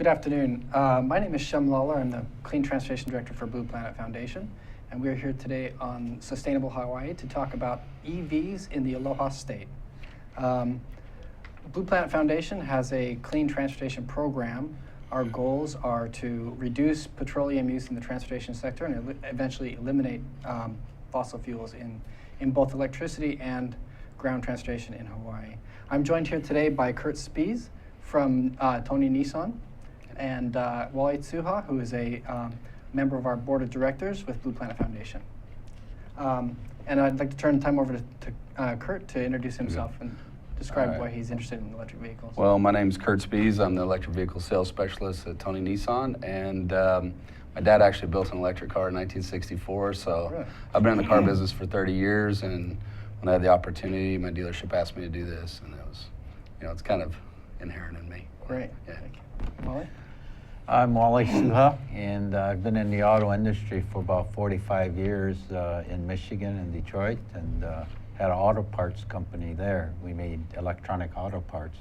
Good afternoon. My name is Shem Lawlor. I'm the Clean Transportation Director for Blue Planet Foundation, and we are here today on Sustainable Hawaii to talk about EVs in the Aloha state. Blue Planet Foundation has a clean transportation program. Our goals are to reduce petroleum use in the transportation sector and eventually eliminate fossil fuels in both electricity and ground transportation in Hawaii. I'm joined here today by Speas from Tony Nissan, and Wally Tsuha, who is a member of our board of directors with Blue Planet Foundation. And I'd like to turn the time over to Kurt to introduce himself and describe why he's interested in electric vehicles. Well, my name's Speas. I'm the electric vehicle sales specialist at Tony Nissan, and my dad actually built an electric car in 1964, so really? I've been in the car business for 30 years, and when I had the opportunity, my dealership asked me to do this, and it was, it's kind of inherent in me. Great. Yeah. Thank you. Wally? I'm Wally Tsuha, and I've been in the auto industry for about 45 years in Michigan and Detroit, and had an auto parts company there. We made electronic auto parts.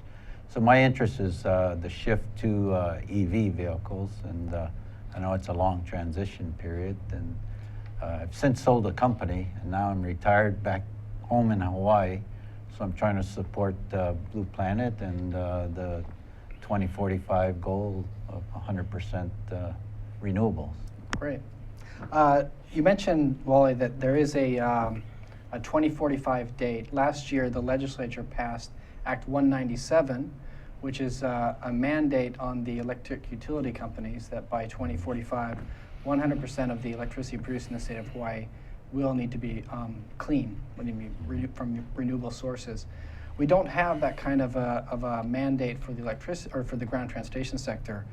So my interest is the shift to EV vehicles, and I know it's a long transition period, and I've since sold the company, and now I'm retired back home in Hawaii, so I'm trying to support Blue Planet and the 2045 goal of 100% renewables. Great. You mentioned, Wally, that there is a 2045 date. Last year, the legislature passed Act 197, which is a mandate on the electric utility companies that by 2045, 100% of the electricity produced in the state of Hawaii will need to be clean, from renewable sources. We don't have that kind of a mandate for the electricity or for the ground transportation sector.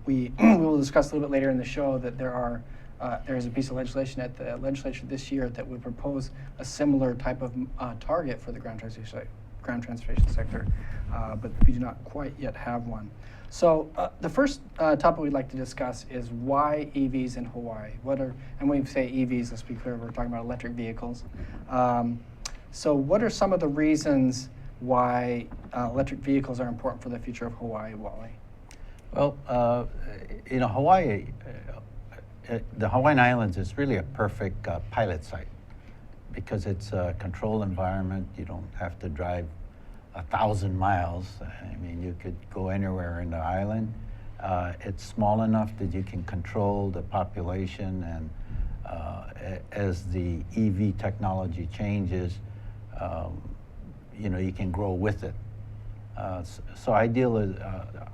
We will discuss a little bit later in the show that there is a piece of legislation at the legislature this year that would propose a similar type of target for the ground transportation sector, but we do not quite yet have one. So the first topic we'd like to discuss is why EVs in Hawaii. And when we say EVs, let's be clear, we're talking about electric vehicles. So what are some of the reasons why electric vehicles are important for the future of Hawaii, Wally? Well, Hawaii, the Hawaiian Islands is really a perfect pilot site because it's a controlled environment. You don't have to drive 1,000 miles. I mean, you could go anywhere in the island. It's small enough that you can control the population, and as the EV technology changes, you can grow with it. So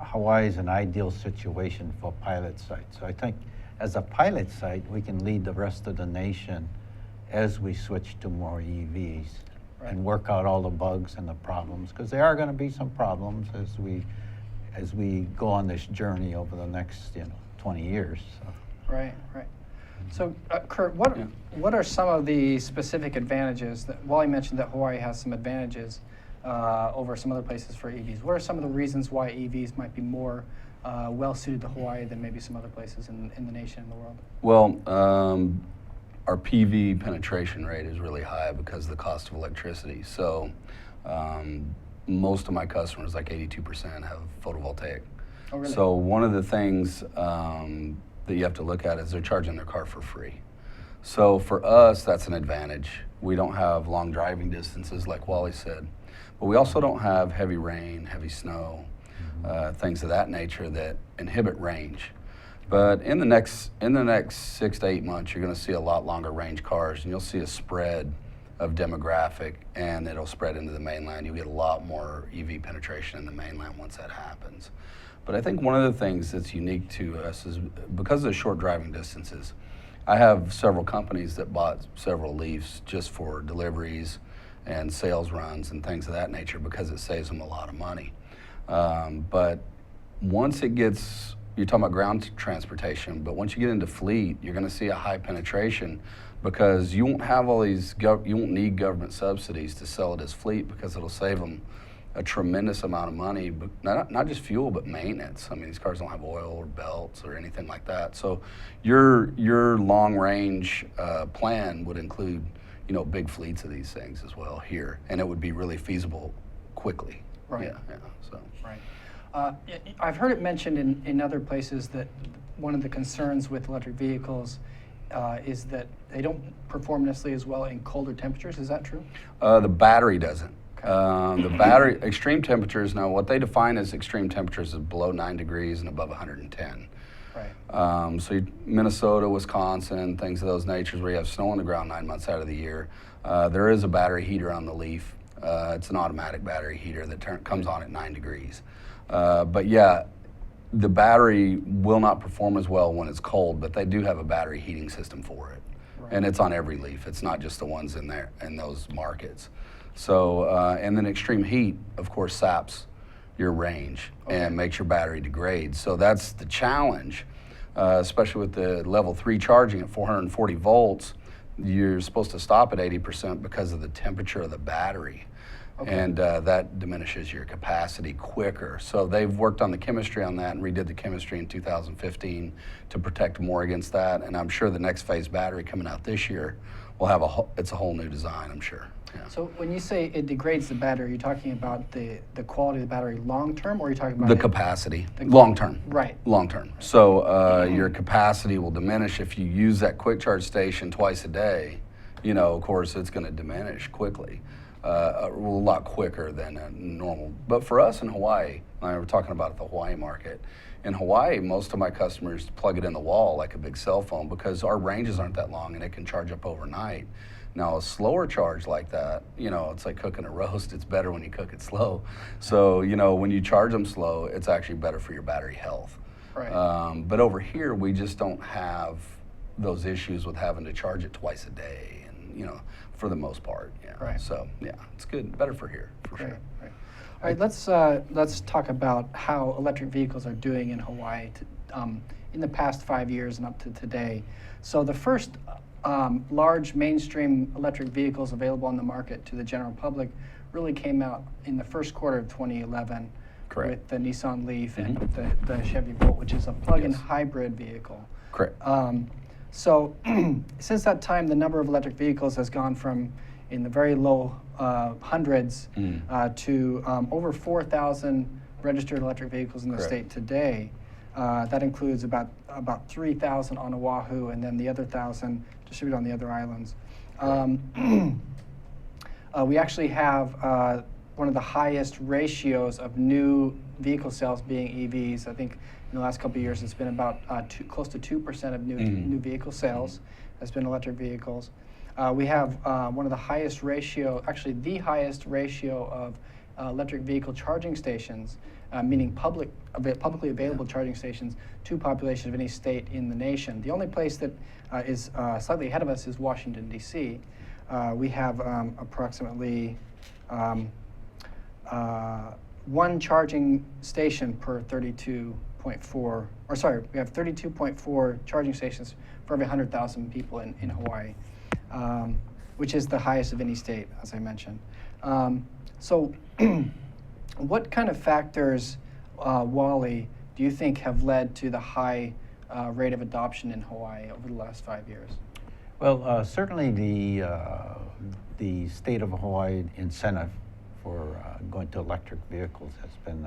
Hawaii is an ideal situation for pilot sites. So I think as a pilot site, we can lead the rest of the nation as we switch to more EVs and work out all the bugs and the problems, because there are going to be some problems as we go on this journey over the next 20 years. So. Right. So, Kurt, what are some of the specific advantages that Wally mentioned that Hawaii has some advantages over some other places for EVs? What are some of the reasons why EVs might be more well suited to Hawaii than maybe some other places in the nation and the world? Well, our PV penetration rate is really high because of the cost of electricity. So most of my customers, like 82%, have photovoltaic. Oh, really? So one of the things that you have to look at is they're charging their car for free. So for us, that's an advantage. We don't have long driving distances like Wally said, but we also don't have heavy rain, heavy snow, things of that nature that inhibit range. But in the next 6 to 8 months, you're going to see a lot longer range cars, and you'll see a spread of demographic, and it'll spread into the mainland. You'll get a lot more EV penetration in the mainland once that happens. But I think one of the things that's unique to us is because of the short driving distances, I have several companies that bought several Leafs just for deliveries and sales runs and things of that nature because it saves them a lot of money. But once it gets, you're talking about ground transportation, but once you get into fleet, you're going to see a high penetration because you won't have all these, you won't need government subsidies to sell it as fleet because it'll save them a tremendous amount of money, but not just fuel, but maintenance. I mean, these cars don't have oil or belts or anything like that. So your long range plan would include, big fleets of these things as well here, and it would be really feasible quickly. Right. Yeah. So. Right. I've heard it mentioned in other places that one of the concerns with electric vehicles is that they don't perform necessarily as well in colder temperatures. Is that true? The battery doesn't. Okay. The battery, extreme temperatures, now what they define as extreme temperatures is below 9 degrees and above 110. Right. So Minnesota, Wisconsin, things of those natures where you have snow on the ground 9 months out of the year. There is a battery heater on the Leaf. It's an automatic battery heater that comes on at 9 degrees. But yeah, the battery will not perform as well when it's cold, but they do have a battery heating system for it. Right. And it's on every Leaf. It's not just the ones in there, in those markets. So, and then extreme heat, of course, saps your range and makes your battery degrade. So that's the challenge, especially with the level 3 charging at 440 volts. You're supposed to stop at 80% because of the temperature of the battery. Okay. And that diminishes your capacity quicker. So they've worked on the chemistry on that and redid the chemistry in 2015 to protect more against that. And I'm sure the next phase battery coming out this year will have it's a whole new design, I'm sure. Yeah. So when you say it degrades the battery, are you talking about the quality of the battery long term, or are you talking about The capacity, long term. Right. Long term. So your capacity will diminish if you use that quick charge station twice a day. You know, of course, it's going to diminish quickly, a lot quicker than a normal. But for us in Hawaii, I were talking about the Hawaii market. In Hawaii, most of my customers plug it in the wall like a big cell phone because our ranges aren't that long and it can charge up overnight. Now, a slower charge like that, you know, it's like cooking a roast. It's better when you cook it slow. So, you know, when you charge them slow, it's actually better for your battery health. Right. But over here, we just don't have those issues with having to charge it twice a day, and, you know, for the most part. Yeah. Right. So, yeah, it's good. Better for here, for Right. sure. Right. All right. Let's talk about how electric vehicles are doing in Hawaii in the past 5 years and up to today. So the first large mainstream electric vehicles available on the market to the general public really came out in the first quarter of 2011. Correct. With the Nissan Leaf and the Chevy Bolt, which is a plug-in Yes. hybrid vehicle. Correct. So since that time, the number of electric vehicles has gone from in the very low hundreds to over 4,000 registered electric vehicles in the Correct. state today. That includes about 3,000 on Oahu, and then the other 1,000 distributed on the other islands. We actually have one of the highest ratios of new vehicle sales being EVs. I think in the last couple of years, it's been about close to 2% of new vehicle sales has been electric vehicles. We have one of the highest ratio, actually the highest ratio of electric vehicle charging stations, meaning publicly available charging stations to population of any state in the nation. The only place that is slightly ahead of us is Washington, D.C. We have approximately one charging station per 32.4, or sorry, we have 32.4 charging stations for every 100,000 people in Hawaii, which is the highest of any state, as I mentioned. So what kind of factors, Wally, do you think have led to the high rate of adoption in Hawaii over the last 5 years? Well, certainly the state of Hawaii incentive for going to electric vehicles has been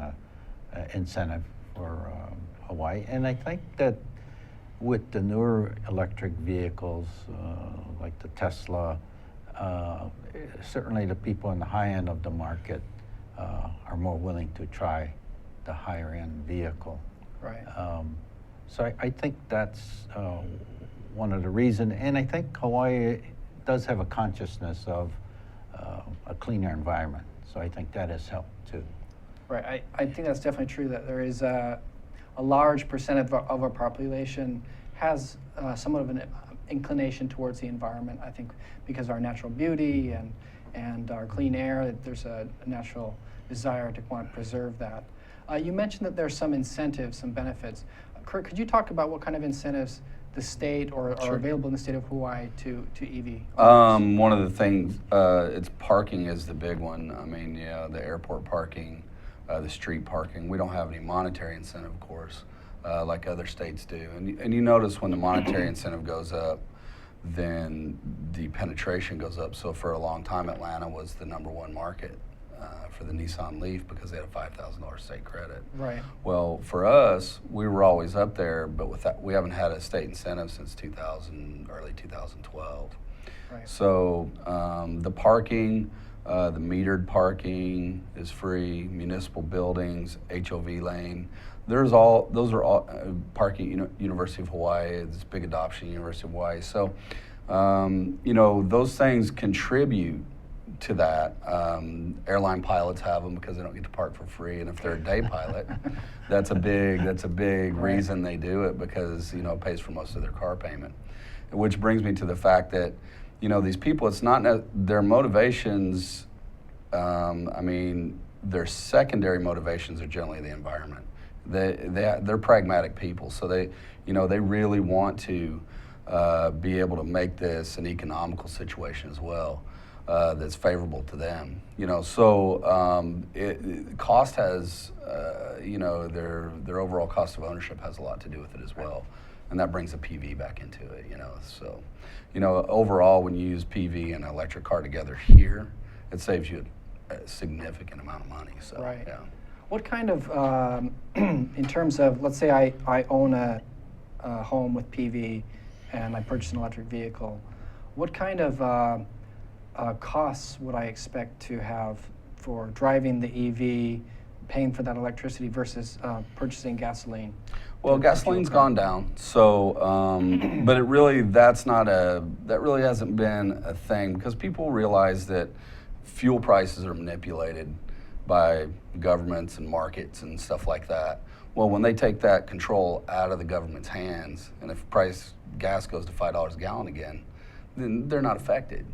an incentive for Hawaii. And I think that with the newer electric vehicles, like the Tesla, certainly the people in the high end of the market are more willing to try the higher end vehicle. Right. So I think that's one of the reasons. And I think Hawaii does have a consciousness of a cleaner environment. So I think that has helped too. Right. I think that's definitely true, that there is a large percent of our population has somewhat of an inclination towards the environment. I think because of our natural beauty and our clean air, that there's a natural desire to want to preserve that. You mentioned that there's some incentives, some benefits. Kurt, could you talk about what kind of incentives the state or Sure. are available in the state of Hawaii to EV? One of the things, it's parking is the big one. I mean, yeah, the airport parking, the street parking. We don't have any monetary incentive, of course, like other states do. And you notice when the monetary incentive goes up, then the penetration goes up. So for a long time, Atlanta was the #1 market for the Nissan Leaf because they had a $5,000 state credit. Right. Well, for us, we were always up there, but with that, we haven't had a state incentive since early 2012. Right. So the parking, the metered parking is free. Municipal buildings, HOV lane. Those are all parking. University of Hawaii, it's big adoption. University of Hawaii. So those things contribute to that. Airline pilots have them because they don't get to park for free, and if they're a day pilot, that's a big reason they do it, because it pays for most of their car payment. Which brings me to the fact that these people, it's not their motivations. Their secondary motivations are generally the environment. They're pragmatic people, so they really want to be able to make this an economical situation as well. That's favorable to them, cost has, their overall cost of ownership has a lot to do with it as well, and that brings a PV back into it, so, overall when you use PV and an electric car together here, it saves you a significant amount of money, so, right. Yeah. What kind of, in terms of, let's say I own a home with PV and I purchase an electric vehicle, what kind of costs would I expect to have for driving the EV, paying for that electricity versus purchasing gasoline? Well, gasoline's gone down, so but that really hasn't been a thing, because people realize that fuel prices are manipulated by governments and markets and stuff like that. Well, when they take that control out of the government's hands, and if gas goes to $5 a gallon again, then they're not affected.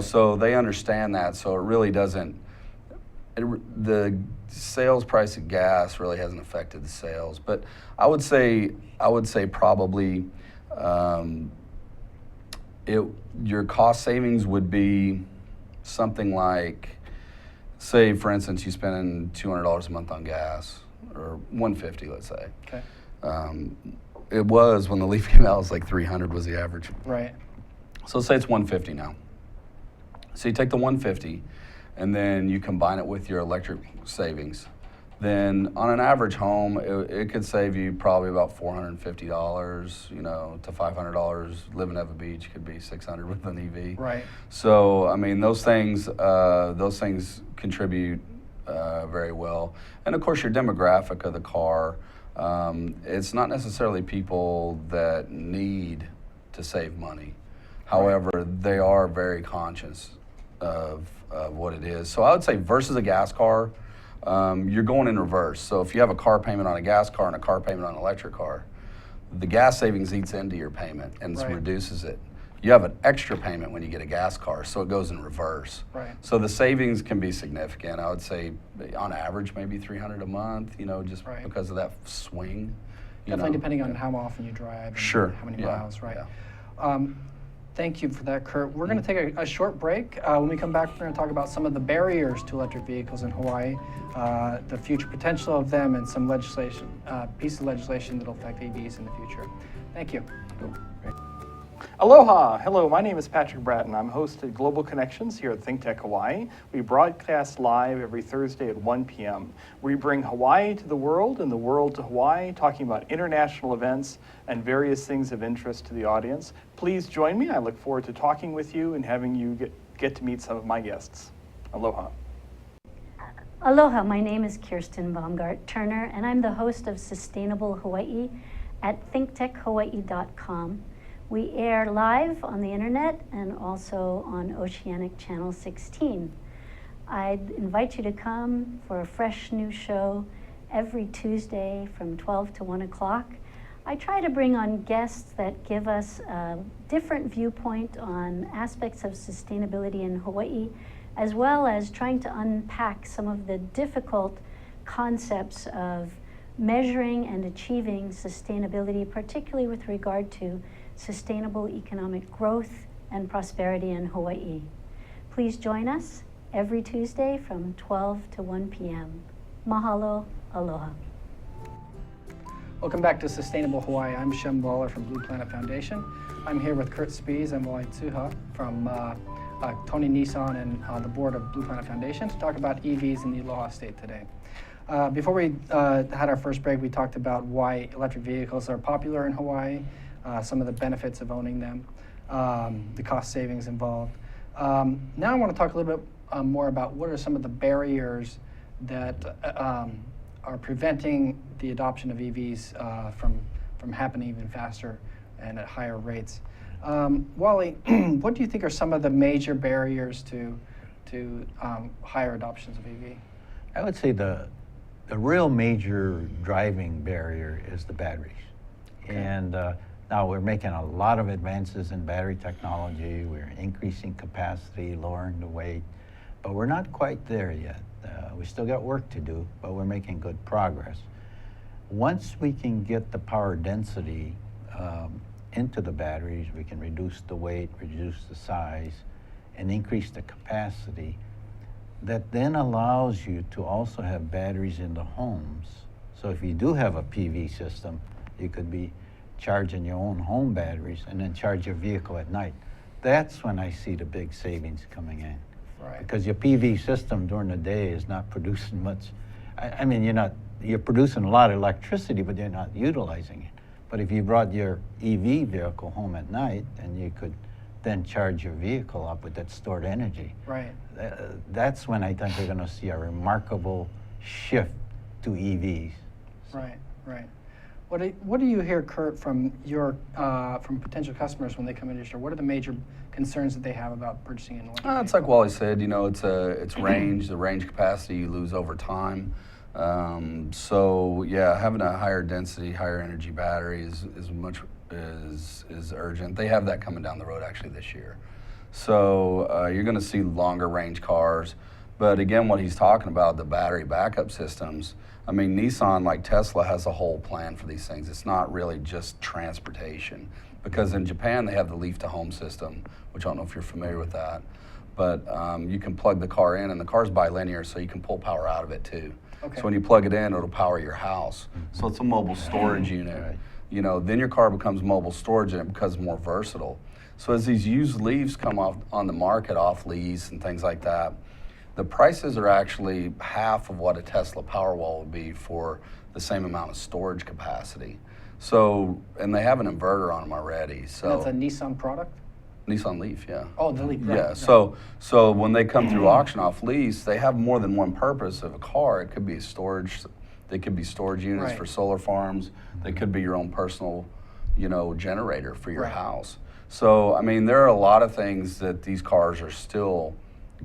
So they understand that, so it really doesn't, the sales price of gas really hasn't affected the sales. But I would say probably your cost savings would be something like, say for instance, you spend $200 a month on gas, or $150, let's say. Okay. It was, when the Leaf came out, it was like $300 was the average. Right. So say it's $150 now. So you take the $150 and then you combine it with your electric savings. Then on an average home, it could save you probably about $450, to $500. Living at the beach could be $600 with an EV. Right. So those things contribute very well. And of course, your demographic of the car. It's not necessarily people that need to save money. However, they are very conscious of what it is. So I would say versus a gas car, you're going in reverse. So if you have a car payment on a gas car and a car payment on an electric car, the gas savings eats into your payment and Right. reduces it. You have an extra payment when you get a gas car, so it goes in reverse. Right. So the savings can be significant. I would say on average maybe $300 a month, just Right. because of that swing. Definitely depending on how often you drive and Sure. how many Yeah. miles, right? Yeah. Thank you for that, Kurt. We're going to take a short break. When we come back, we're going to talk about some of the barriers to electric vehicles in Hawaii, the future potential of them, and some piece of legislation that will affect AVs in the future. Thank you. Aloha! Hello, my name is Patrick Bratton. I'm host at Global Connections here at ThinkTech Hawaii. We broadcast live every Thursday at 1 p.m. We bring Hawaii to the world and the world to Hawaii, talking about international events and various things of interest to the audience. Please join me. I look forward to talking with you and having you get to meet some of my guests. Aloha. Aloha, my name is Kirsten Baumgart Turner, and I'm the host of Sustainable Hawaii at thinktechhawaii.com. We air live on the internet and also on Oceanic Channel 16. I'd invite you to come for a fresh new show every Tuesday from 12 to 1 o'clock. I try to bring on guests that give us a different viewpoint on aspects of sustainability in Hawaii, as well as trying to unpack some of the difficult concepts of measuring and achieving sustainability, particularly with regard to sustainable economic growth and prosperity in Hawaii. Please join us every Tuesday from 12 to 1 p.m. Mahalo, aloha. Welcome back to Sustainable Hawaii. I'm Shem Lawlor from Blue Planet Foundation. I'm here with Kurt Speas and Wally Tsuha from Tony Nissan and the board of Blue Planet Foundation to talk about EVs in the Aloha state today. Before we had our first break, we talked about why electric vehicles are popular in Hawaii, some of the benefits of owning them, the cost savings involved. Now I want to talk a little bit more about what are some of the barriers that are preventing the adoption of EVs from happening even faster and at higher rates. Wally, what do you think are some of the major barriers to higher adoptions of EV? I would say the real major driving barrier is the batteries. Okay. And now we're making a lot of advances in battery technology. We're increasing capacity, lowering the weight, but we're not quite there yet. We still got work to do, but we're making good progress. Once we can get the power density into the batteries, we can reduce the weight, reduce the size, and increase the capacity. That then allows you to also have batteries in the homes. So if you do have a PV system, you could be charging your own home batteries and then charge your vehicle at night. That's when I see the big savings coming in. Right. Because your PV system during the day is not producing much. I mean, you're producing a lot of electricity, but you're not utilizing it. But if you brought your EV vehicle home at night, then you could then charge your vehicle up with that stored energy. Right. That's when I think we're going to see a remarkable shift to EVs. Right. Right. What do you hear, Kurt, from from potential customers when they come into your store? What are the major concerns that they have about purchasing an electric vehicle? It's like Wally said, it's range, the range capacity you lose over time. So yeah, having a higher density, higher energy battery is urgent. They have that coming down the road actually this year. So you're going to see longer range cars. But again, what he's talking about, the battery backup systems, I mean, Nissan, like Tesla, has a whole plan for these things. It's not really just transportation. Because in Japan, they have the Leaf to home system, which I don't know if you're familiar with that. But you can plug the car in, and the car's bilinear, so you can pull power out of it too. Okay. So when you plug it in, it'll power your house. So it's a mobile storage unit. Right. Then your car becomes mobile storage and it becomes more versatile. So as these used Leafs come off on the market, off lease and things like that, the prices are actually half of what a Tesla Powerwall would be for the same amount of storage capacity. So, and they have an inverter on them already. So And that's a Nissan product? Nissan Leaf, yeah. Oh, the Leaf, right. Yeah, so when they come through auction off lease, they have more than one purpose of a car. It could be storage, they could be storage units Right. for solar farms. They could be your own personal, generator for your Right. house. So, I mean, there are a lot of things that these cars are still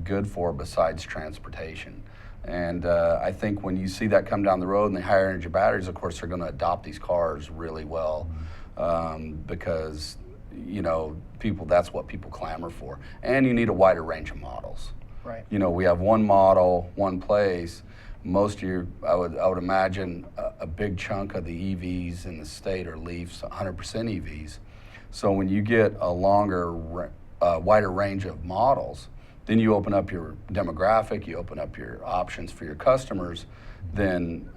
good for besides transportation. And I think when you see that come down the road and the higher energy batteries, of course, they're going to adopt these cars really well because, that's what people clamor for. And you need a wider range of models. Right. We have one model, one place. Most of I would imagine a big chunk of the EVs in the state are Leafs, 100% EVs. So when you get a longer, wider range of models, then you open up your demographic, you open up your options for your customers, then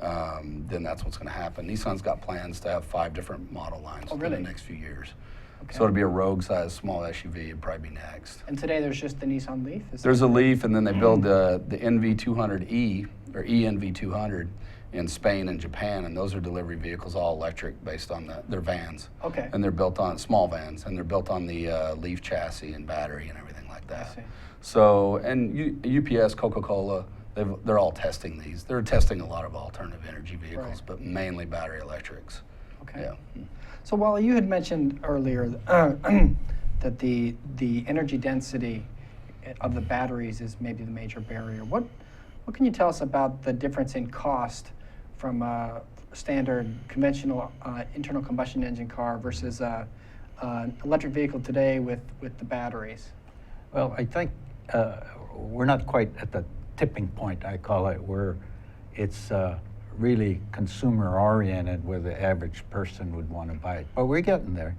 that's what's going to happen. Nissan's got plans to have 5 different model lines in the next few years. Okay. So it'll be a rogue size small SUV, it'd probably be next. And today there's just the Nissan Leaf? There's a Leaf, and then they build the NV200E, or ENV200, in Spain and Japan, and those are delivery vehicles, all electric, based on their vans. Okay. And they're built on small vans, and they're built on the Leaf chassis and battery and everything like that. I see. So, and UPS, Coca-Cola, they're all testing these. They're testing a lot of alternative energy vehicles, Right. but mainly battery electrics. Okay. Yeah. So, Wally, you had mentioned earlier that the energy density of the batteries is maybe the major barrier. What can you tell us about the difference in cost from a standard conventional internal combustion engine car versus an electric vehicle today with the batteries? Well, I think we're not quite at the tipping point, I call it, where it's really consumer-oriented, where the average person would want to buy it. But we're getting there.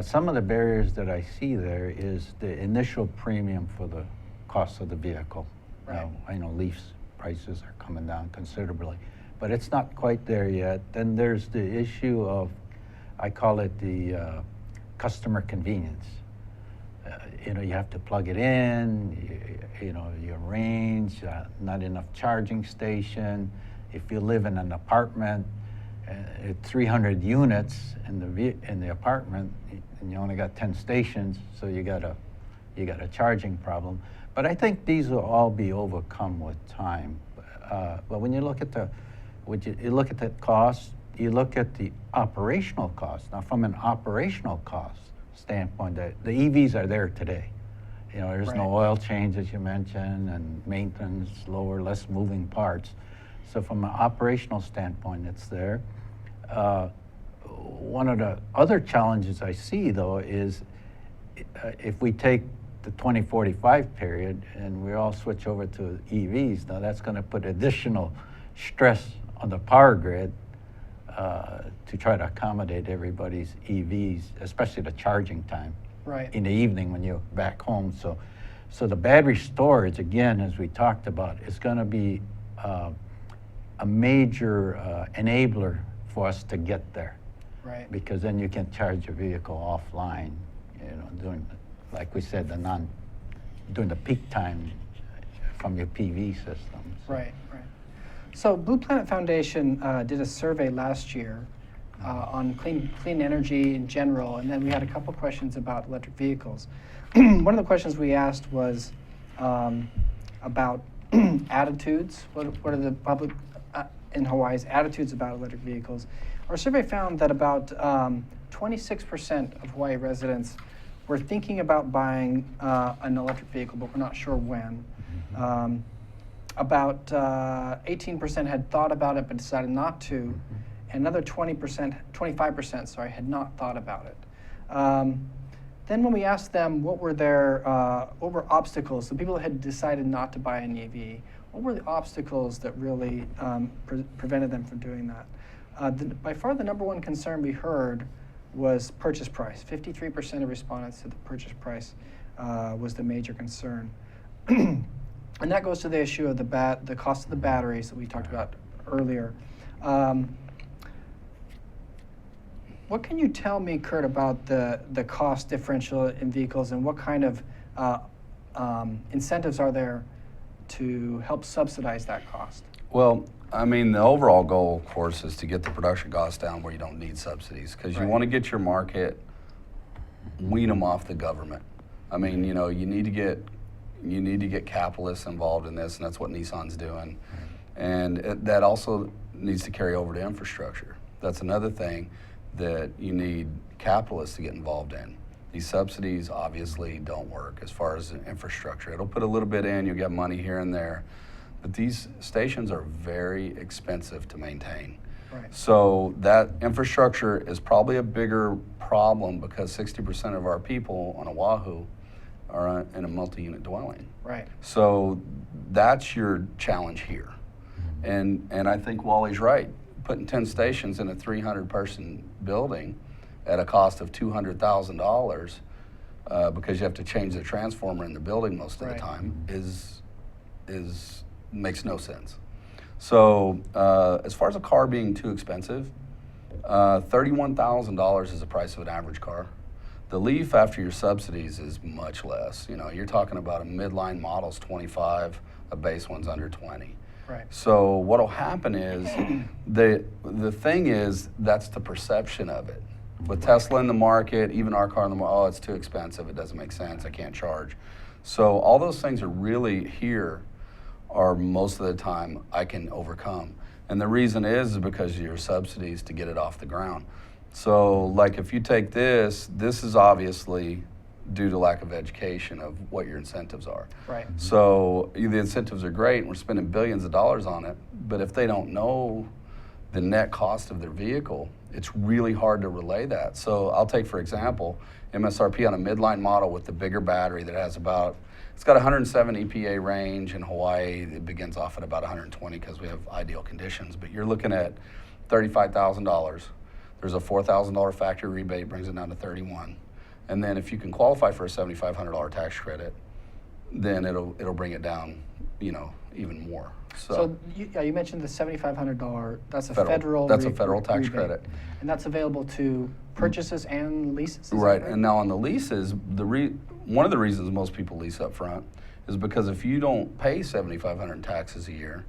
Some of the barriers that I see there is the initial premium for the cost of the vehicle. Right. I know Leaf's prices are coming down considerably, but it's not quite there yet. Then there's the issue of, I call it the customer convenience. You know, you have to plug it in, you know, your range, not enough charging station. If you live in an apartment, 300 units in the apartment, and you only got 10 stations, so you got a charging problem. But I think these will all be overcome with time. But when you look at you look at the cost, you look at the operational cost. Now, from an operational cost standpoint, the EVs are there today. You know, there's no oil change, as you mentioned, and maintenance, less moving parts. So from an operational standpoint, it's there. One of the other challenges I see, though, is if we take the 2045 period and we all switch over to EVs, now that's going to put additional stress on the power grid to try to accommodate everybody's EVs, especially the charging time in the evening when you're back home. So the battery storage, again, as we talked about, is going to be a major enabler for us to get there. Right. Because then you can charge your vehicle offline, you know, during, like we said, during the peak time from your PV system. Right. So Blue Planet Foundation did a survey last year on clean energy in general, and then we had a couple questions about electric vehicles. One of the questions we asked was about attitudes. What are the public in Hawaii's attitudes about electric vehicles? Our survey found that about 26% of Hawaii residents were thinking about buying an electric vehicle, but we're not sure when. About 18% had thought about it but decided not to, and another 25%, had not thought about it. Then when we asked them what were obstacles, the people that had decided not to buy an EV, what were the obstacles that really prevented them from doing that? By far the number one concern we heard was purchase price. 53% of respondents said the purchase price was the major concern. And that goes to the issue of the cost of the batteries that we talked about earlier. What can you tell me, Kurt, about the cost differential in vehicles, and what kind of incentives are there to help subsidize that cost? Well, I mean, the overall goal, of course, is to get the production costs down where you don't need subsidies, because you want to get your market, wean them off the government. I mean, you know, you need to get capitalists involved in this, and that's what Nissan's doing. And that also needs to carry over to infrastructure. That's another thing that you need capitalists to get involved in. These subsidies obviously don't work as far as infrastructure. It'll put a little bit in, you'll get money here and there, but these stations are very expensive to maintain. Right. So that infrastructure is probably a bigger problem because 60% of our people on Oahu are in a multi-unit dwelling. Right. So that's your challenge here. And I think Wally's right. Putting 10 stations in a 300-person building at a cost of $200,000 because you have to change the transformer in the building most of the time makes no sense. So as far as a car being too expensive, $31,000 is the price of an average car. The Leaf, after your subsidies, is much less. You know, you're talking about a midline model's 25, a base one's under 20. Right. So what'll happen is, the thing is, that's the perception of it. With Tesla in the market, even our car in the market, oh, it's too expensive, it doesn't make sense, I can't charge. So all those things are really here, are most of the time I can overcome. And the reason is because of your subsidies to get it off the ground. So like if you take this is obviously due to lack of education of what your incentives are. Right. So the incentives are great and we're spending billions of dollars on it, but if they don't know the net cost of their vehicle, it's really hard to relay that. So I'll take, for example, MSRP on a midline model with the bigger battery that has it's got 107 EPA range in Hawaii. It begins off at about 120 because we have ideal conditions, but you're looking at $35,000. There's a $4,000 factory rebate, brings it down to 31. And then if you can qualify for a $7,500 tax credit, then it'll bring it down, you know, even more. So you mentioned the $7,500. That's a federal. That's a federal tax rebate. credit, and that's available to purchases and leases. Right. And now on the leases, one of the reasons most people lease up front is because if you don't pay $7,500 in taxes a year,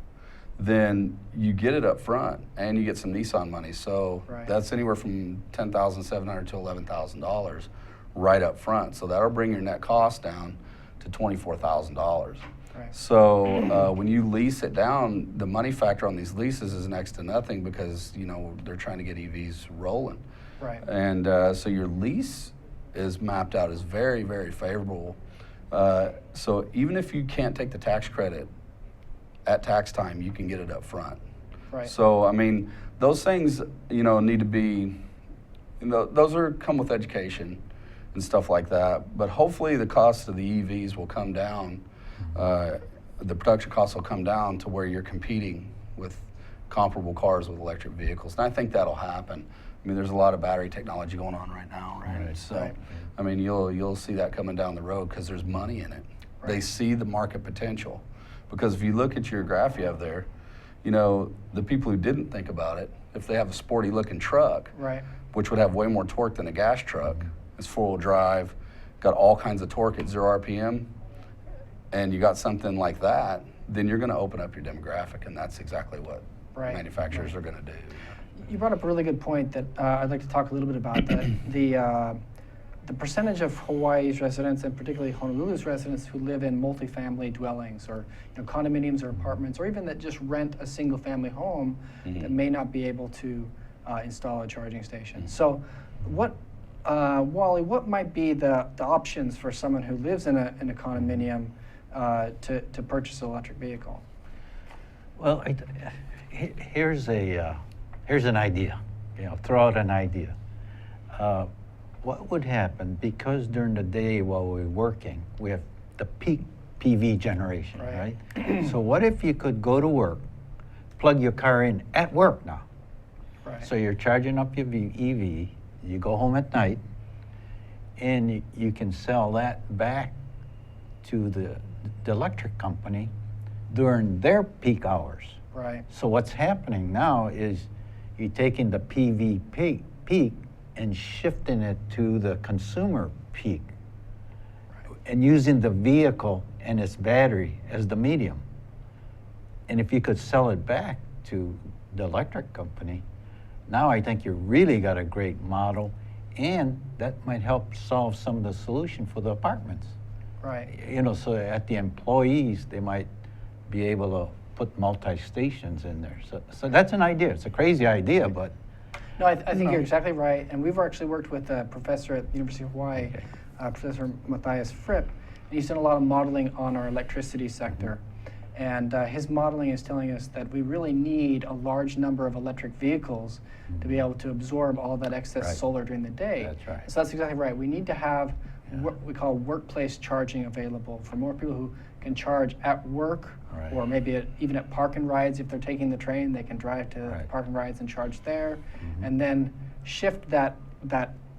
then you get it up front and you get some Nissan money. So Right. that's anywhere from $10,700 to $11,000 right up front. So that'll bring your net cost down to $24,000. Right. So when you lease it down, the money factor on these leases is next to nothing because they're trying to get EVs rolling. Right. And so your lease is mapped out as very, very favorable. So even if you can't take the tax credit at tax time, you can get it up front. Right. So, I mean, those things, need to be, those come with education and stuff like that. But hopefully the cost of the EVs will come down. The production costs will come down to where you're competing with comparable cars with electric vehicles. And I think that'll happen. I mean, there's a lot of battery technology going on right now, right? Right. So, Right. I mean, you'll see that coming down the road because there's money in it. They Right. see the market potential. Because if you look at your graph you have there, the people who didn't think about it, if they have a sporty looking truck, Right. which would have way more torque than a gas truck, it's four-wheel drive, got all kinds of torque at 0 RPM, and you got something like that, then you're going to open up your demographic, and that's exactly what Right. manufacturers are going to do. You brought up a really good point that I'd like to talk a little bit about. The percentage of Hawaii's residents, and particularly Honolulu's residents, who live in multifamily dwellings or condominiums or apartments, or even that just rent a single-family home that may not be able to install a charging station. So, Wally, what might be the options for someone who lives in a condominium to purchase an electric vehicle? Well, here's an idea. Throw out an idea. What would happen, because during the day while we're working, we have the peak PV generation, Right. right? So what if you could go to work, plug your car in at work now? Right. So you're charging up your EV, you go home at night, and you can sell that back to the electric company during their peak hours. Right. So what's happening now is you're taking the PV peak and shifting it to the consumer peak and using the vehicle and its battery as the medium. And if you could sell it back to the electric company, now I think you really got a great model, and that might help solve some of the solution for the apartments. Right. So at the employees, they might be able to put multi-stations in there. So that's an idea. It's a crazy idea, but No, I think you're exactly right. And we've actually worked with a professor at the University of Hawaii, Okay. Professor Matthias Fripp, and he's done a lot of modeling on our electricity sector. And his modeling is telling us that we really need a large number of electric vehicles to be able to absorb all that excess Right. solar during the day. That's right. So that's exactly right. We need to have what we call workplace charging available for more people who can charge at work, Right. or maybe even at park and rides. If they're taking the train, they can drive to Right. park and rides and charge there, and then shift that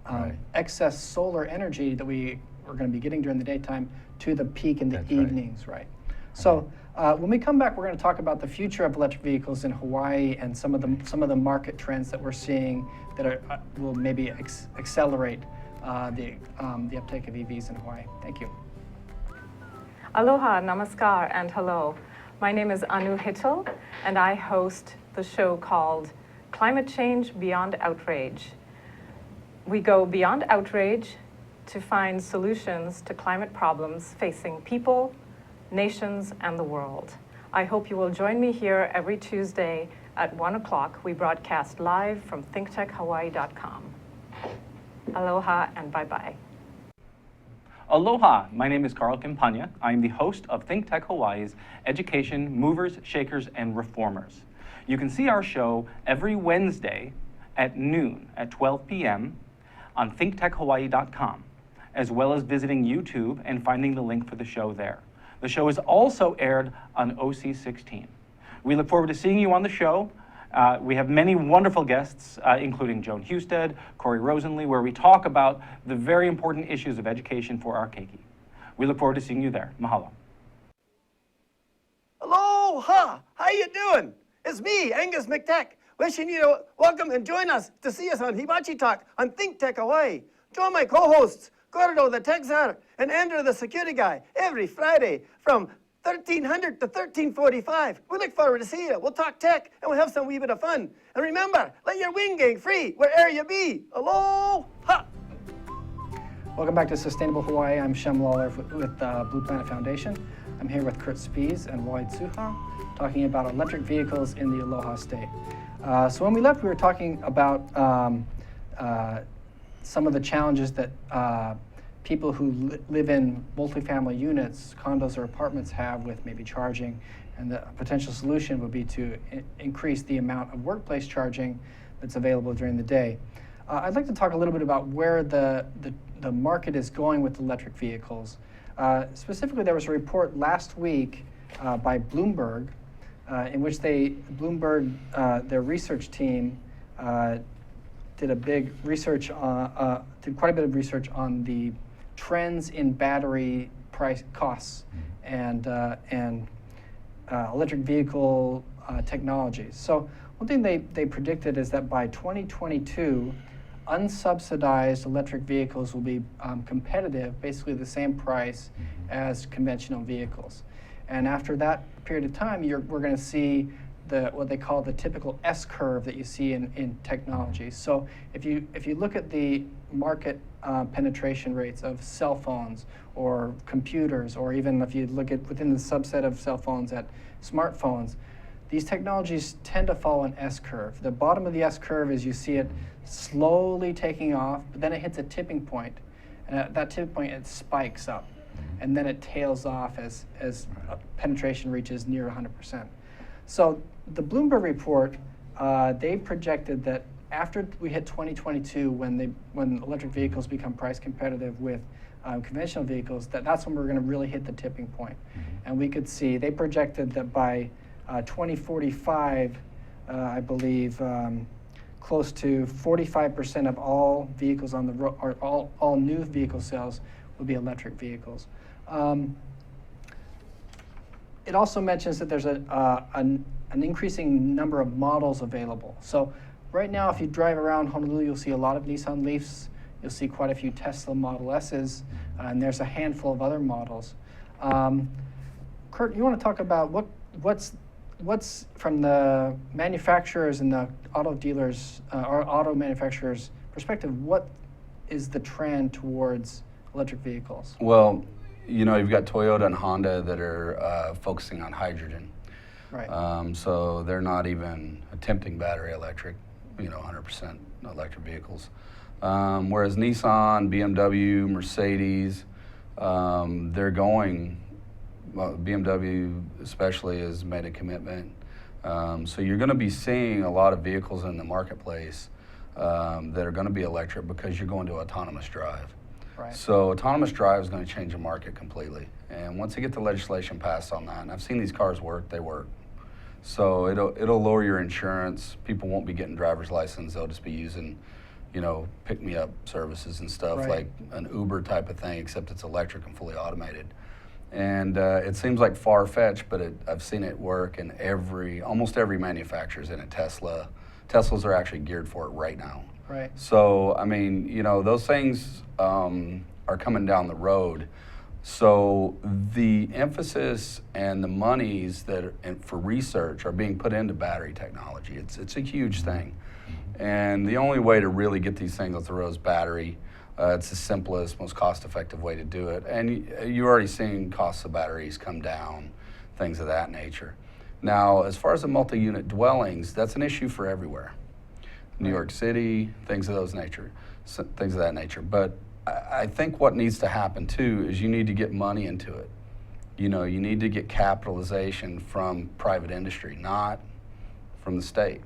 Right. excess solar energy that we are going to be getting during the daytime to the peak in the That's right. evenings, right? So when we come back, we're going to talk about the future of electric vehicles in Hawaii and some of the market trends that we're seeing that will maybe accelerate the uptake of EVs in Hawaii. Thank you. Aloha, namaskar, and hello. My name is Anu Hittel, and I host the show called Climate Change Beyond Outrage. We go beyond outrage to find solutions to climate problems facing people, nations, and the world. I hope you will join me here every Tuesday at 1 o'clock. We broadcast live from thinktechhawaii.com. Aloha and bye-bye. Aloha, my name is Carl Campagna. I'm the host of Think Tech Hawaii's Education Movers, Shakers, and Reformers. You can see our show every Wednesday at noon at 12 p.m. on thinktechhawaii.com, as well as visiting YouTube and finding the link for the show there. The show is also aired on OC16. We look forward to seeing you on the show. We have many wonderful guests, including Joan Husted, Corey Rosenlee, where we talk about the very important issues of education for our keiki. We look forward to seeing you there. Mahalo. Aloha! How you doing? It's me, Angus McTech, wishing you to welcome and join us to see us on Hibachi Talk on Think Tech Hawaii. Join my co-hosts, Gordo the tech czar, and Andrew the security guy every Friday from 1300 to 1345. We look forward to seeing you. We'll talk tech and we'll have some wee bit of fun. And remember, let your wing gang free where'er you be. Aloha! Welcome back to Sustainable Hawaii. I'm Shem Lawlor with Blue Planet Foundation. I'm here with Speas and Wally Tsuha, talking about electric vehicles in the Aloha state. So when we left, we were talking about some of the challenges that people who live in multifamily units, condos or apartments have with maybe charging, and the potential solution would be to increase the amount of workplace charging that's available during the day. I'd like to talk a little bit about where the market is going with electric vehicles. Specifically, there was a report last week by Bloomberg in which their research team did quite a bit of research on the trends in battery price costs and electric vehicle technologies. So one thing they predicted is that by 2022, unsubsidized electric vehicles will be competitive, basically the same price as conventional vehicles. And after that period of time, we're going to see what they call the typical S-curve that you see in technology. So if you look at the market penetration rates of cell phones or computers, or even if you look at within the subset of cell phones at smartphones, these technologies tend to follow an S-curve. The bottom of the S-curve is you see it slowly taking off, but then it hits a tipping point. And at that tipping point, it spikes up. And then it tails off as penetration reaches near 100%. So the Bloomberg report, they projected that after we hit 2022, when electric vehicles become price competitive with conventional vehicles, that's when we're going to really hit the tipping point. And we could see, they projected that by 2045, I believe, close to 45% of all vehicles on the road, or all new vehicle sales, will be electric vehicles. It also mentions that there's an increasing number of models available. So right now, if you drive around Honolulu, you'll see a lot of Nissan Leafs. You'll see quite a few Tesla Model S's, and there's a handful of other models. Kurt, you want to talk about what's from the manufacturers and the auto dealers or auto manufacturers' perspective, what is the trend towards electric vehicles? Well, you've got Toyota and Honda that are focusing on hydrogen. Right. So they're not even attempting battery electric, 100% electric vehicles. Whereas Nissan, BMW, Mercedes, they're going, BMW especially has made a commitment. So you're going to be seeing a lot of vehicles in the marketplace that are going to be electric because you're going to autonomous drive. Right. So autonomous drive is going to change the market completely. And once they get the legislation passed on that, and I've seen these cars work, they work. So it'll lower your insurance. People won't be getting driver's license. They'll just be using, pick-me-up services and stuff, Right. like an Uber type of thing, except it's electric and fully automated. And it seems like far-fetched, but I've seen it work in almost every manufacturer's in it. Teslas are actually geared for it right now. Right. So, those things are coming down the road. So the emphasis and the monies for research are being put into battery technology. It's a huge thing. And the only way to really get these things off the road is battery. It's the simplest, most cost-effective way to do it. And you're already seeing costs of batteries come down, things of that nature. Now, as far as the multi-unit dwellings, that's an issue for everywhere. New York City, things of that nature. But I think what needs to happen too is you need to get money into it. You need to get capitalization from private industry, not from the state.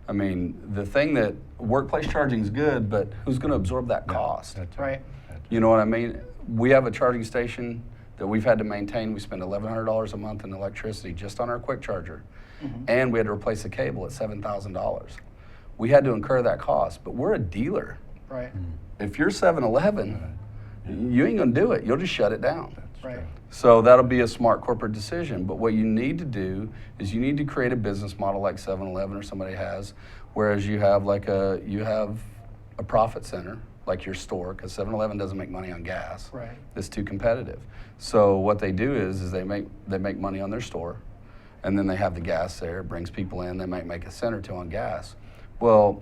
The thing that workplace charging is good, but who's going to absorb that cost? That's Right. You know what I mean? We have a charging station that we've had to maintain. We spend $1,100 a month in electricity just on our quick charger. And we had to replace the cable at $7,000. We had to incur that cost, but we're a dealer. Right. If you're 7-Eleven, you ain't gonna do it. You'll just shut it down. Right. So that'll be a smart corporate decision. But what you need to do is you need to create a business model like 7-Eleven or somebody has, whereas you have a profit center like your store, because 7-Eleven doesn't make money on gas. Right. It's too competitive. So what they do is they make money on their store, and then they have the gas there. It brings people in. They might make a cent or two on gas. Well,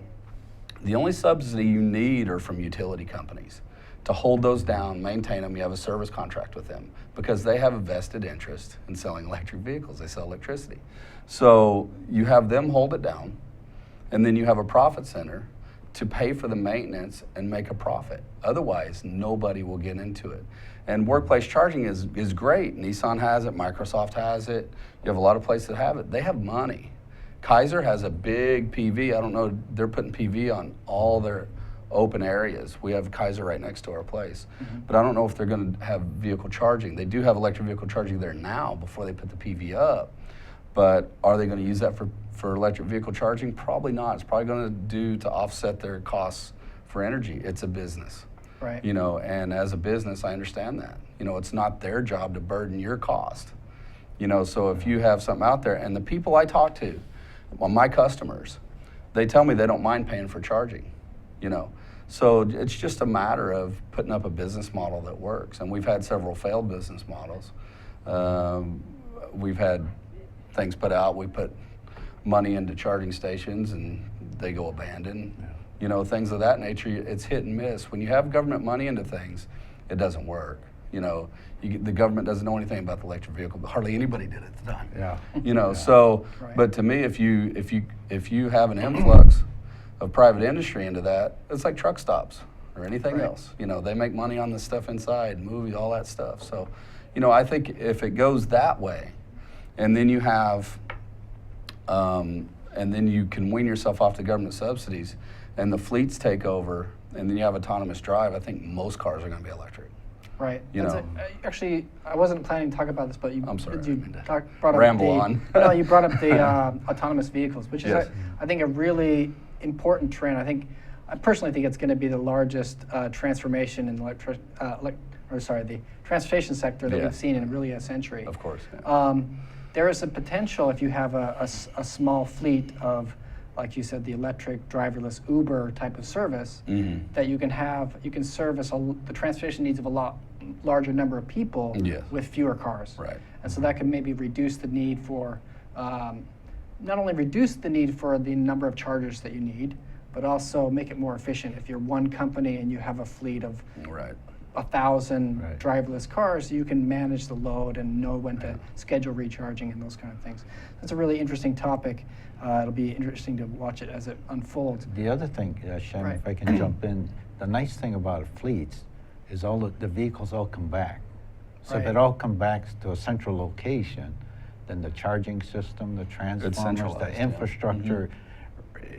the only subsidy you need are from utility companies. To hold those down, maintain them, you have a service contract with them because they have a vested interest in selling electric vehicles. They sell electricity. So you have them hold it down, and then you have a profit center to pay for the maintenance and make a profit. Otherwise, nobody will get into it. And workplace charging is great. Nissan has it, Microsoft has it. You have a lot of places that have it. They have money. Kaiser has a big PV. I don't know, they're putting PV on all their open areas. We have Kaiser right next to our place. But I don't know if they're going to have vehicle charging. They do have electric vehicle charging there now before they put the PV up. But are they going to use that for electric vehicle charging? Probably not. It's probably going to offset their costs for energy. It's a business. Right. You know, and as a business, I understand that. You know, it's not their job to burden your cost. You know, so if you have something out there, and the people I talk to, well, my customers, they tell me they don't mind paying for charging, you know. So it's just a matter of putting up a business model that works. And we've had several failed business models. We've had things put out, we put money into charging stations and they go abandoned. You know, things of that nature, it's hit and miss. When you have government money into things, it doesn't work. You know, the government doesn't know anything about the electric vehicle, but hardly anybody did at the time. Yeah. You know, so, Right. but to me, if you have an influx of private industry into that, it's like truck stops or anything Right. else. You know, they make money on the stuff inside, movies, all that stuff. So, you know, I think if it goes that way, and then you have, and then you can wean yourself off the government subsidies, and the fleets take over, and then you have autonomous drive, I think most cars are going to be electric. Right. You That's know. Actually, I wasn't planning to talk about this, but you, I'm sorry, I you didn't mean to brought up ramble the, on. no, you brought up the autonomous vehicles, which is, Yes. I think, a really important trend. I personally think it's going to be the largest transformation in the transportation sector that Yeah. we've seen in really a century. Of course. Yeah. There is a potential if you have a small fleet of, like you said, the electric driverless Uber type of service, that you can service the transportation needs of a lot larger number of people Yes. with fewer cars. Right. And so that can maybe reduce the need for, not only reduce the need for the number of chargers that you need, but also make it more efficient. If you're one company and you have a fleet of Right. 1,000 Right. driverless cars, you can manage the load and know when to schedule recharging and those kind of things. That's a really interesting topic. It'll be interesting to watch it as it unfolds. The other thing, Shem, Right. if I can jump in, the nice thing about fleets is all the vehicles all come back. So if Right. it all come back to a central location, then the charging system, the transformers, centralized, the yeah. infrastructure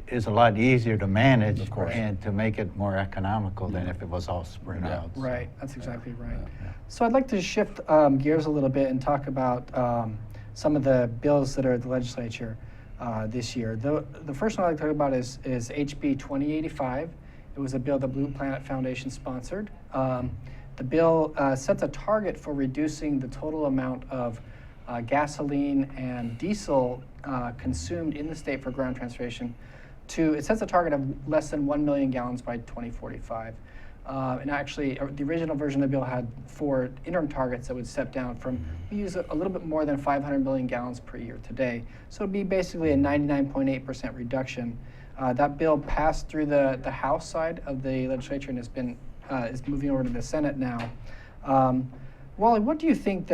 is a lot easier to manage Of course. and to make it more economical than if it was all spread Yeah. out. So, Right, that's exactly right. yeah. So I'd like to shift gears a little bit and talk about some of the bills that are at the legislature this year. The first one I'd like to talk about is HB 2085. It was a bill the Blue Planet Foundation sponsored. The bill sets a target for reducing the total amount of gasoline and diesel consumed in the state for ground transportation it sets a target of less than 1 million gallons by 2045. And actually, the original version of the bill had 4 interim targets that would step down from, we use a little bit more than 500 million gallons per year today. So it'd be basically a 99.8% reduction. That bill passed through the House side of the legislature and is moving over to the Senate now. Wally, what do you think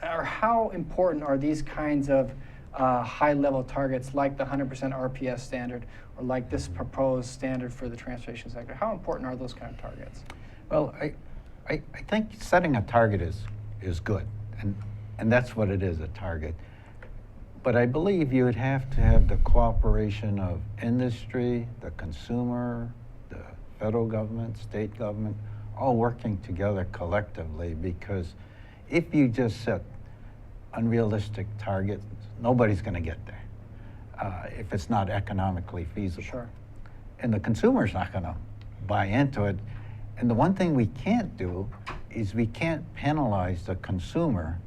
or how important are these kinds of high-level targets like the 100% RPS standard or like this proposed standard for the transportation sector? How important are those kind of targets? Well, I think setting a target is good, and that's what it is, a target. But I believe you would have to have the cooperation of industry, the consumer, the federal government, state government, all working together collectively, because if you just set unrealistic targets, nobody's going to get there if it's not economically feasible. Sure. And the consumer's not going to buy into it. And the one thing we can't do is we can't penalize the consumer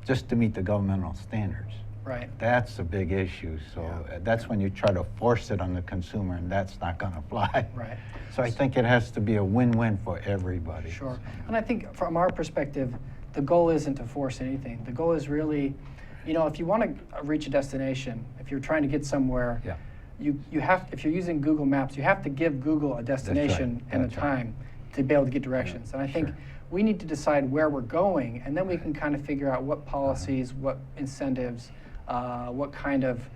just to meet the governmental standards. Right. That's a big issue. So that's when you try to force it on the consumer, and that's not going to fly. Right. So I think it has to be a win-win for everybody. Sure. And I think from our perspective, the goal isn't to force anything. The goal is really, you know, if you want to reach a destination, if you're trying to get somewhere, Yeah. you have, if you're using Google Maps, you have to give Google a destination and a That's right. time to be able to get directions. And I think we need to decide where we're going, and then we can kind of figure out what policies, what incentives, what kind of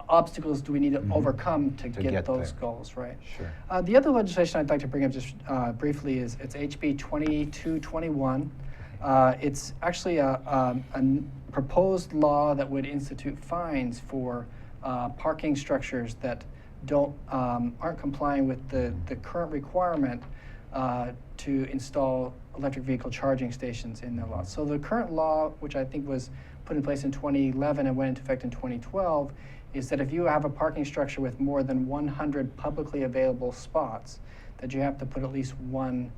obstacles do we need to overcome to get those there. goals, right? Sure. The other legislation I'd like to bring up just briefly is it's HB 2221. It's actually a proposed law that would institute fines for parking structures that aren't complying with the current requirement to install electric vehicle charging stations in their lots. So the current law, which I think was put in place in 2011 and went into effect in 2012, is that if you have a parking structure with more than 100 publicly available spots, that you have to put at least one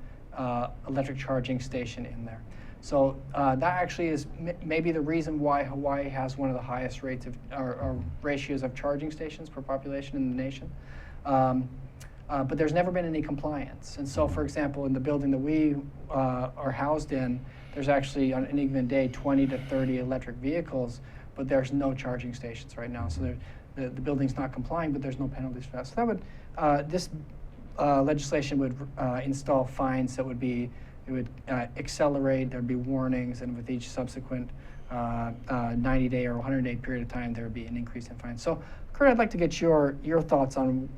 electric charging station in there. So that actually is maybe the reason why Hawaii has one of the highest rates of or ratios of charging stations per population in the nation. But there's never been any compliance. And so, for example, in the building that we are housed in, there's actually on any given day 20 to 30 electric vehicles, but there's no charging stations right now. So the building's not complying, but there's no penalties for that. So that would this legislation would install fines that would be, it would accelerate, there'd be warnings, and with each subsequent 90-day or 100-day period of time, there would be an increase in fines. So, Kurt, I'd like to get your thoughts on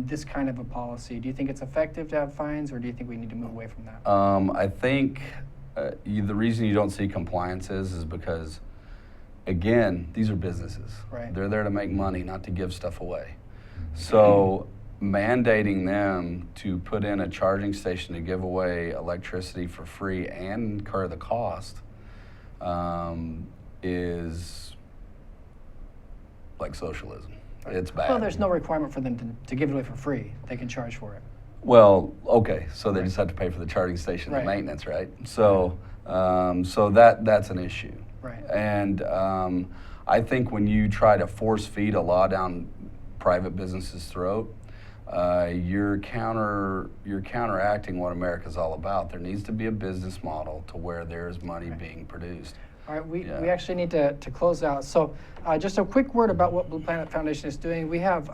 this kind of a policy. Do you think it's effective to have fines, or do you think we need to move away from that? I think the reason you don't see compliance is because, again, these are businesses. Right. They're there to make money, not to give stuff away. So mandating them to put in a charging station to give away electricity for free and incur the cost is like socialism. It's bad. Well, there's no requirement for them to give it away for free. They can charge for it. Well, okay, so they just have to pay for the charging station and Right. maintenance, right? So, so that's an issue. Right. And I think when you try to force feed a law down private businesses' throat, you're counteracting what America's all about. There needs to be a business model to where there's money being produced. All right, we actually need to close out. So just a quick word about what Blue Planet Foundation is doing. We have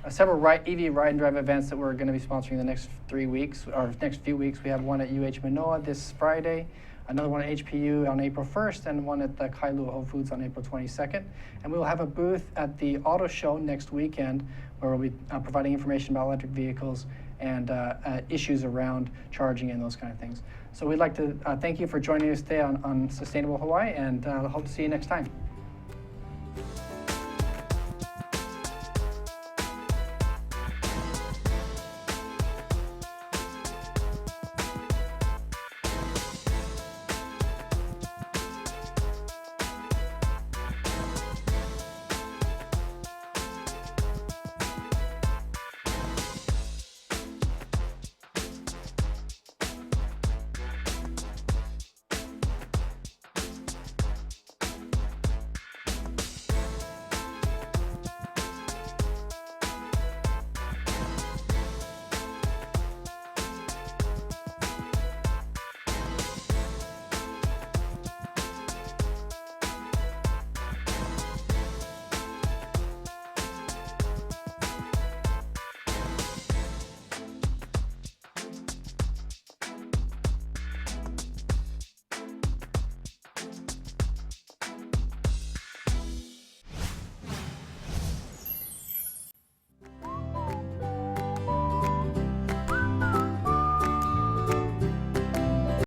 several EV ride and drive events that we're going to be sponsoring the next 3 weeks, or next few weeks. We have one at UH Manoa this Friday, another one at HPU on April 1st, and one at the Kailua Whole Foods on April 22nd. And we will have a booth at the auto show next weekend where we'll be providing information about electric vehicles and issues around charging and those kind of things. So we'd like to thank you for joining us today on Sustainable Hawaii, and hope to see you next time.